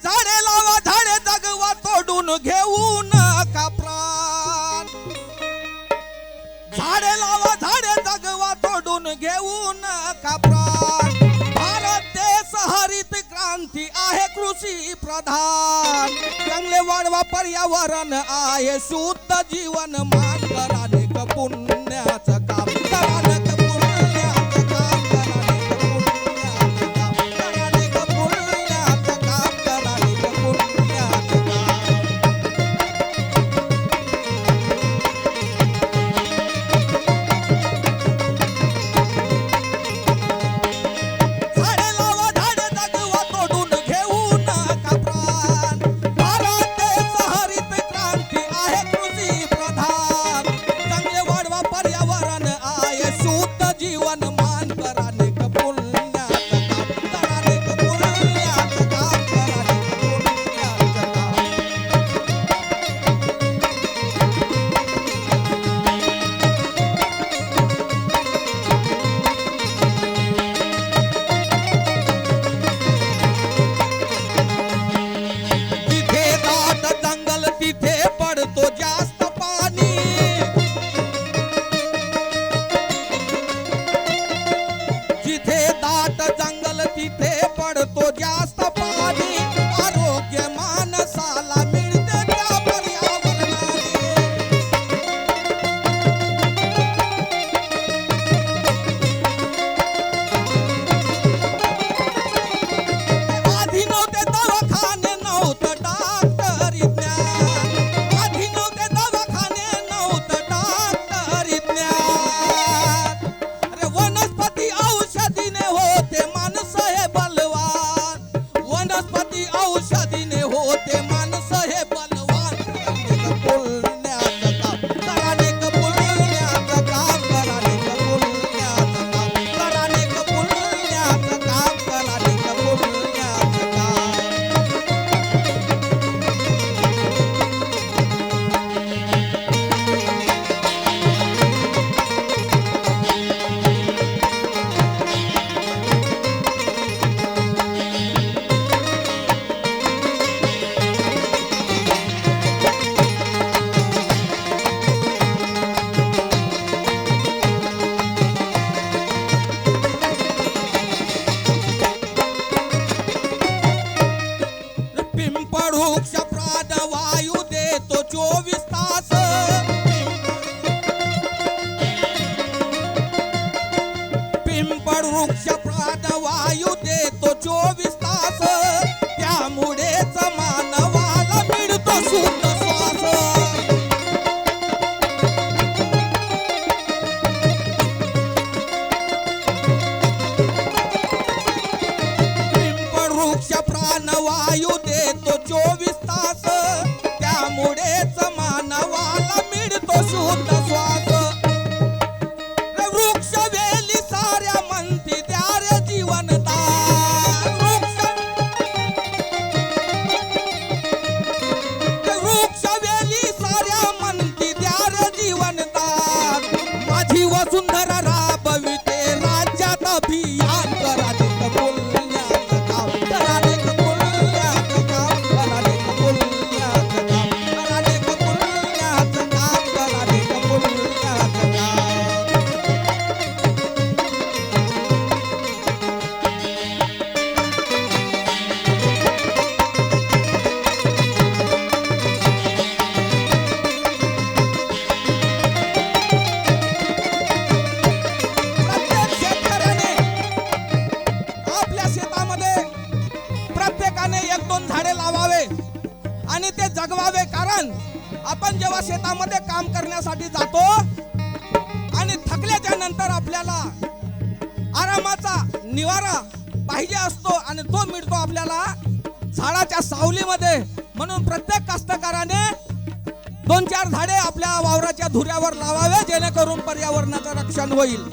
झाडे लावा झाडे जगवा तोडून घेऊ नका प्राण. झाडे लावा झाडे जगवा तोडून घेऊ नका प्राण. भारत देश हरित क्रांती आहे कृषी प्रधान. चांगले वाढवा पर्यावरण आहे शुद्ध जीवन मान. करा नेक पुण्याचं काम. करा नेक पुण्याचं काम. करा नेक पुण्याचं काम. करा नेक पुण्याचं काम. झाडे लावा झाडे जगवा तोडून घेऊ नका प्राण. भारत देश हरित क्रांती आहे कृषी प्रधान. चांगले वाढवा पर्यावरण आहे शुद्ध जीवन मान. करा नेक पुण्याचं काम. करा नेक पुण्याचं काम. करा नेक पुण्याचं काम. जिथे दाट जंगल तिथे पडतो जास्त पाणी. जिथे दाट जंगल तिथे पडतो जास्त पाणी. आरोग्य माणसाला मिळते त्या पर्यावरणाने. आधी नव्हते दवाखाने नव्हतं डॉक्टरी ज्ञान. आधी नव्हते दवाखाने नव्हतं डॉक्टरी ज्ञान. अरे वनस्पती औषधीने होते माणसं हे बलवान. वनस्पती औषधीने होते माणसं हे बलवान. करा नेक पुण्याचं काम. करा नेक पुण्याचं काम. करा नेक पुण्याचं काम. करा नेक पुण्याचं काम. पिंपळ वृक्ष प्राणवायू देतो 24 तास. पिंपळ वृक्ष प्राणवायू देतो 24 तास. त्यामुळेच मानवाला मिळतो शुद्ध श्वास. पिंपळ वृक्ष प्राणवायू देतो 24 तास. त्यामुळेच मानवाला मिळतो शुद्ध श्वास. वृक्ष वेली साऱ्या म्हणती द्या रे जीवनदान. वृक्ष वेली साऱ्या म्हणती द्या रे जीवनदान. माझी वसुंधरा राबविते राज्यात अभियान. करा नेक पुण्याचं काम. करा नेक पुण्याचं काम. करा नेक पुण्याचं काम. करा नेक पुण्याचं काम. करा नेक पुण्याचं काम. प्रत्येक शेतकऱ्याने आपल्या शेतामध्ये प्रत्येकाने 1-2 झाडे लावावे आणि ते जगवावे. कारण आपण जेव्हा शेतामध्ये काम करण्यासाठी जातो आणि थकल्याच्या नंतर आपल्याला आरामाचा निवारा पाहिजे असतो आणि तो मिळतो आपल्याला झाडाच्या सावलीमध्ये. म्हणून प्रत्येक कास्तकाराने 2-4 झाडे आपल्या वावराच्या धुऱ्यावर लावावे जेणेकरून पर्यावरणाचं रक्षण होईल.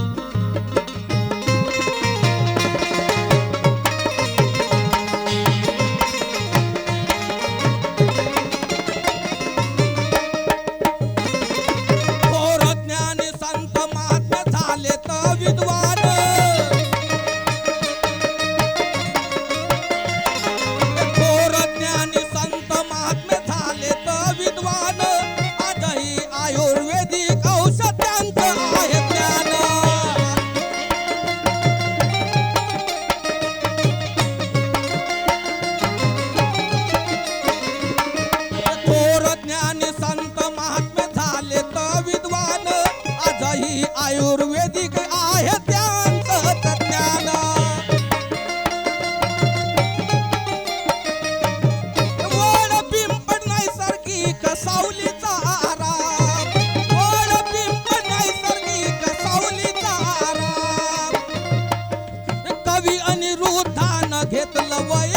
संत महात्मे झाले तर विद्वान आजही आयुर्वेदिक आहे त्यांचं ज्ञान वड पिंपळ नैसर्गिक सावलीचा आराम वड पिंपळ नैसर्गिक सावलीचा आराम कवी अनिरुद्धानं घेतलं वय